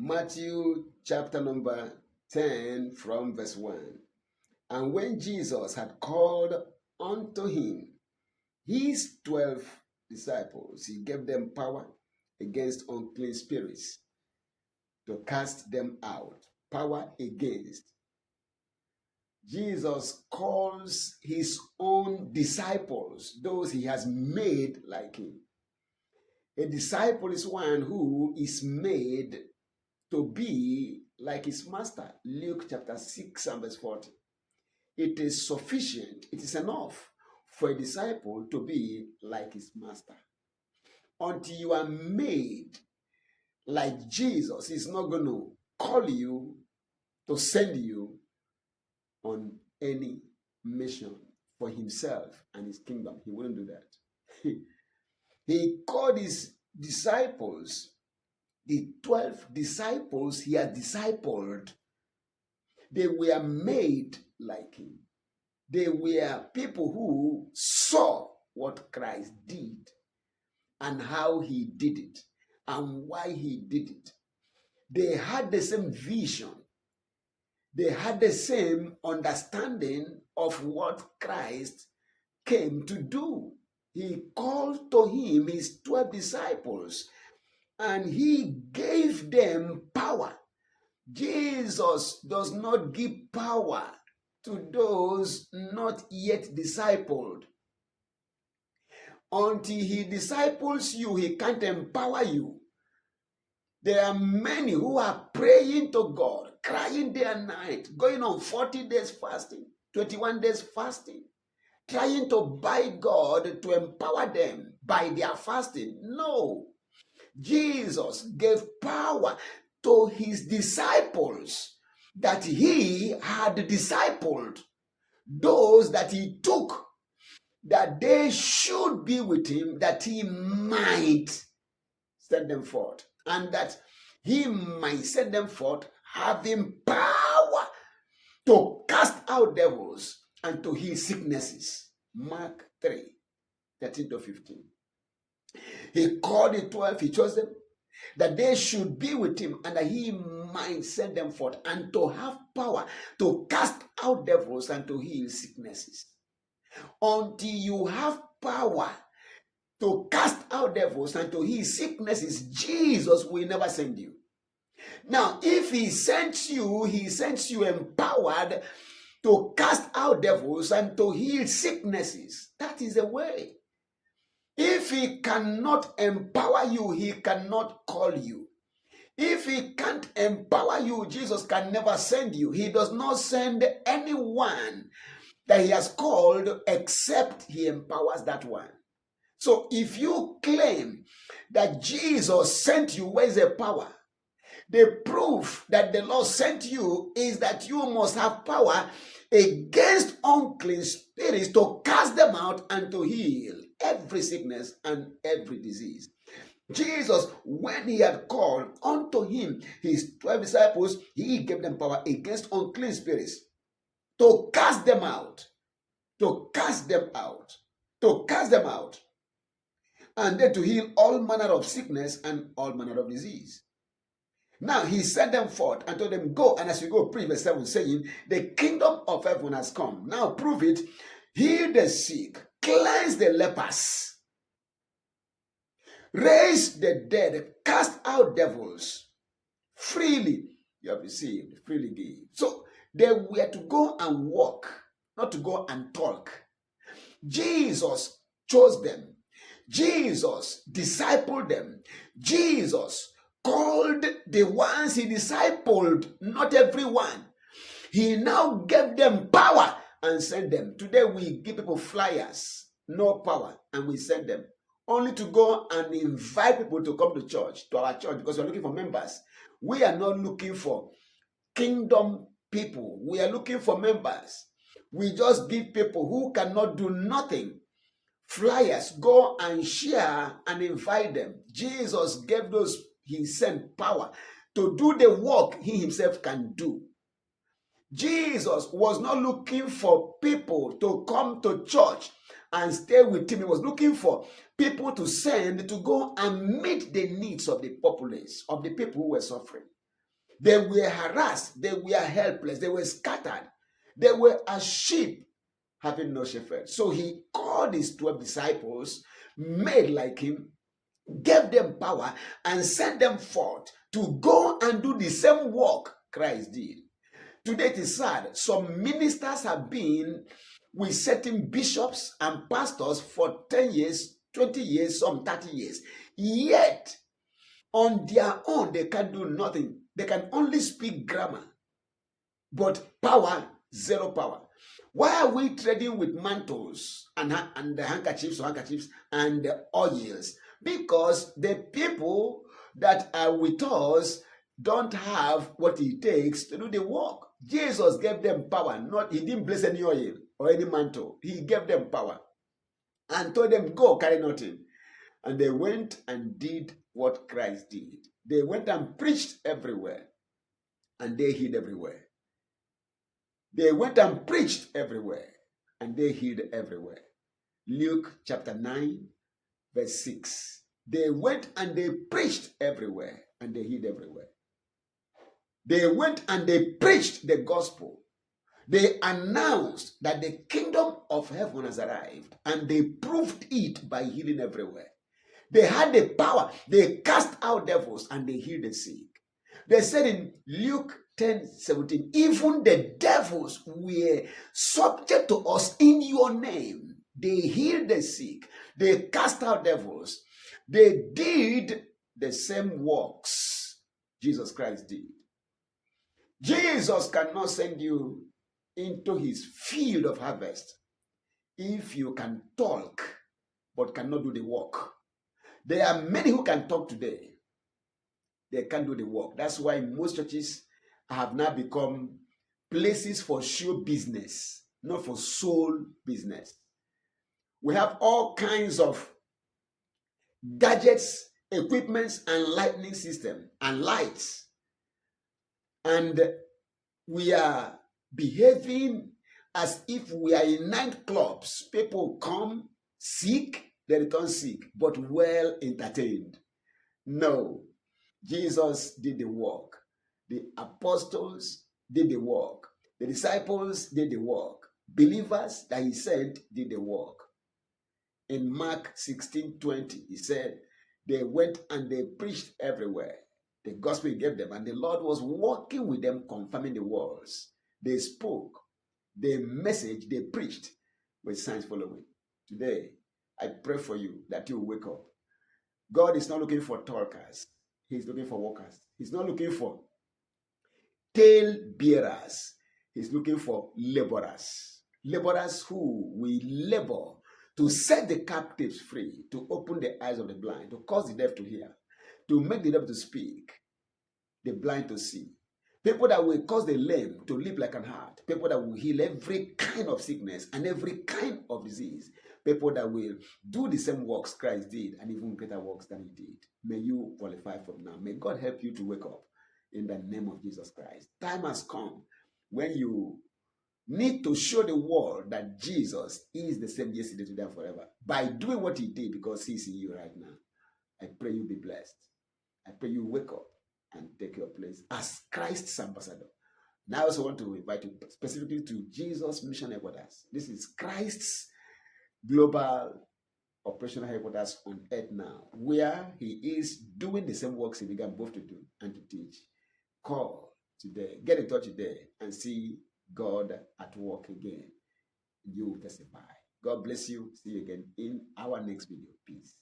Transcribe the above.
Matthew chapter number 10 from verse 1. And when Jesus had called unto him his 12 disciples, he gave them power against unclean spirits to cast them out. Power against. Jesus calls his own disciples, those he has made like him. A disciple is one who is made to be like his master. Luke chapter 6 and verse 40. It is sufficient, it is enough for a disciple to be like his master. Until you are made like Jesus, he's not going to call you to send you on any mission for himself and his kingdom. He wouldn't do that. He called his disciples, the 12 disciples he had discipled. They were made like him. They were people who saw what Christ did and how he did it and why he did it. They had the same vision. They had the same understanding of what Christ came to do. He called to him his 12 disciples and he gave them power. Jesus does not give power to those not yet discipled. Until he disciples you, he can't empower you. There are many who are praying to God, crying day and night, going on 40 days fasting, 21 days fasting, trying to beg God to empower them by their fasting. No. Jesus gave power to his disciples that he had discipled, those that he took, that they should be with him, that he might send them forth, and that he might send them forth having power to cast out devils and to heal sicknesses. Mark 3, 13 to 15. He called the 12, he chose them, that they should be with him and that he might send them forth and to have power to cast out devils and to heal sicknesses. Until you have power to cast out devils and to heal sicknesses, Jesus will never send you. Now, if he sends you empowered to cast out devils and to heal sicknesses. That is the way. If he cannot empower you, he cannot call you. If he can't empower you, Jesus can never send you. He does not send anyone that he has called except he empowers that one. So if you claim that Jesus sent you, where is the power? The proof that the Lord sent you is that you must have power against unclean spirits to cast them out and to heal every sickness and every disease. Jesus, when he had called unto him his 12 disciples, he gave them power against unclean spirits to cast them out, to cast them out, to cast them out, and then to heal all manner of sickness and all manner of disease. Now he sent them forth and told them, go, and as you go, preach verse 7, saying, the kingdom of heaven has come. Now prove it, heal the sick, cleanse the lepers, raise the dead, cast out devils. Freely you have received, freely give. So they were to go and walk, not to go and talk. Jesus chose them. Jesus discipled them. Jesus called the ones he discipled, not everyone. He now gave them power and sent them. Today we give people flyers, no power, and we send them only to go and invite people to come to church, to our church, because we're looking for members. We are not looking for kingdom people. We are looking for members. We just give people who cannot do nothing flyers, go and share and invite them. Jesus gave those he sent power to do the work he himself can do. Jesus was not looking for people to come to church and stay with him. He was looking for people to send to go and meet the needs of the populace, of the people who were suffering. They were harassed. They were helpless. They were scattered. They were as sheep having no shepherd. So he called his 12 disciples, made like him, gave them power, and sent them forth to go and do the same work Christ did. Today it is sad. Some ministers have been with certain bishops and pastors for 10 years, 20 years, some 30 years. Yet, on their own, they can do nothing. They can only speak grammar. But power, zero power. Why are we trading with mantles and the handkerchiefs and the oils? Because the people that are with us don't have what it takes to do the work. Jesus gave them power. He didn't bless any oil or any mantle. He gave them power and told them, go carry nothing. And they went and did what Christ did. They went and preached everywhere, and they healed everywhere. They went and preached everywhere, and they healed everywhere. Luke chapter 9, verse 6. They went and they preached everywhere, and they healed everywhere. They went and they preached the gospel. They announced that the kingdom of heaven has arrived, and they proved it by healing everywhere. They had the power. They cast out devils and they healed the sick. They said in Luke 10:17, even the devils were subject to us in your name. They healed the sick. They cast out devils. They did the same works Jesus Christ did. Jesus cannot send you into his field of harvest if you can talk but cannot do the work. There are many who can talk today. They can't do the work. That's why most churches have now become places for show business, not for soul business. We have all kinds of gadgets, equipments, and lightning system and lights. And we are behaving as if we are in nightclubs. People come sick, they return sick, but well entertained. No, Jesus did the work. The apostles did the work. The disciples did the work. Believers that he sent did the work. In Mark 16:20, he said, they went and they preached everywhere. The gospel he gave them, and the Lord was working with them, confirming the words. They spoke, the message they preached, with signs following. Today, I pray for you that you wake up. God is not looking for talkers. He's looking for workers. He's not looking for tale bearers. He's looking for laborers. Laborers who will labor to set the captives free, to open the eyes of the blind, to cause the deaf to hear, to make the deaf to speak, the blind to see. People that will cause the lame to leap like an hart. People that will heal every kind of sickness and every kind of disease. People that will do the same works Christ did and even greater works than he did. May you qualify from now. May God help you to wake up in the name of Jesus Christ. Time has come when you need to show the world that Jesus is the same yesterday, today, and forever by doing what he did, because he's in you right now. I pray you be blessed. I pray you wake up and take your place as Christ's ambassador. Now I also want to invite you specifically to Jesus Mission Headquarters. This is Christ's global operational headquarters on earth now, where he is doing the same works he began both to do and to teach. Call today, get in touch today, and see God at work again. You will testify. God bless you. See you again in our next video. Peace.